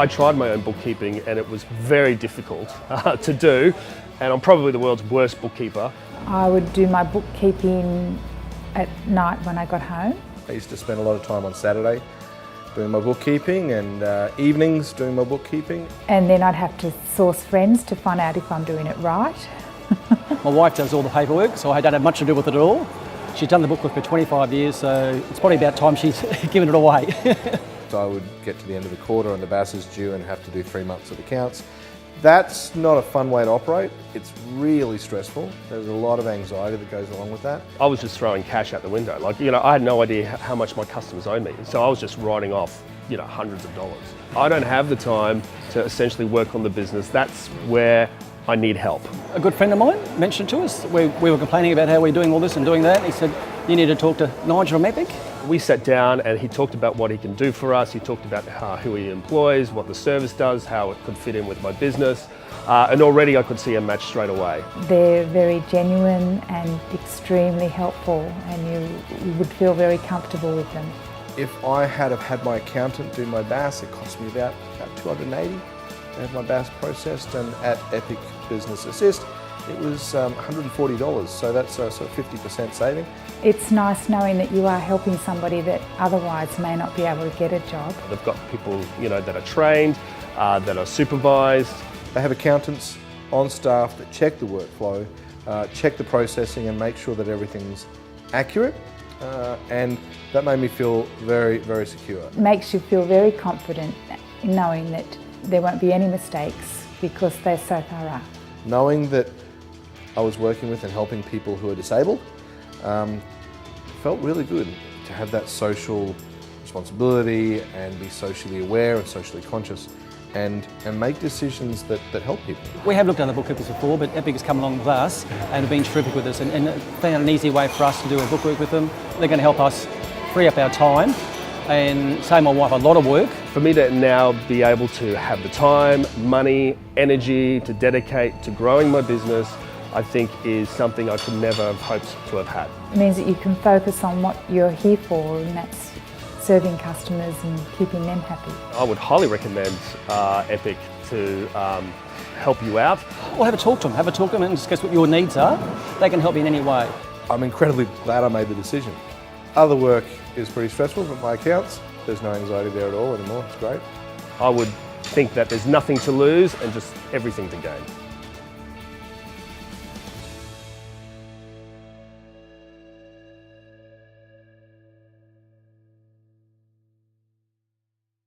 I tried my own bookkeeping and it was very difficult to do, and I'm probably the world's worst bookkeeper. I would do my bookkeeping at night when I got home. I used to spend a lot of time on Saturday doing my bookkeeping and evenings doing my bookkeeping. And then I'd have to source friends to find out if I'm doing it right. My wife does all the paperwork, so I don't have much to do with it at all. She's done the booklet for 25 years, so it's probably about time she's given it away. So I would get to the end of the quarter and the BAS is due and have to do 3 months of accounts. That's not a fun way to operate. It's really stressful. There's a lot of anxiety that goes along with that. I was just throwing cash out the window. I had no idea how much my customers owed me. So I was just writing off, hundreds of dollars. I don't have the time to essentially work on the business. That's where I need help. A good friend of mine mentioned to us, we were complaining about how we're doing all this and doing that, and he said, you need to talk to Nigel from Epic. We sat down and he talked about what he can do for us. He talked about who he employs, what the service does, how it could fit in with my business. And already I could see a match straight away. They're very genuine and extremely helpful, and you would feel very comfortable with them. If I had have had my accountant do my BAS, it cost me about $280 to have my BAS processed, and at Epic Business Assist it was $140, so that's a sort of 50% saving. It's nice knowing that you are helping somebody that otherwise may not be able to get a job. They've got people that are trained, that are supervised. They have accountants on staff that check the workflow, check the processing and make sure that everything's accurate, and that made me feel very, very secure. It makes you feel very confident in knowing that there won't be any mistakes because they're so thorough. Knowing that I was working with and helping people who are disabled felt really good to have that social responsibility and be socially aware and socially conscious and make decisions that help people. We have looked at other bookkeepers before, but Epic has come along with us and have been terrific with us and found an easy way for us to do a bookwork with them. They're going to help us free up our time and save my wife a lot of work. For me to now be able to have the time, money, energy to dedicate to growing my business, I think is something I could never have hoped to have had. It means that you can focus on what you're here for, and that's serving customers and keeping them happy. I would highly recommend Epic to help you out. Well, have a talk to them and discuss what your needs are. They can help you in any way. I'm incredibly glad I made the decision. Other work is pretty stressful, but my accounts, there's no anxiety there at all anymore. It's great. I would think that there's nothing to lose and just everything to gain.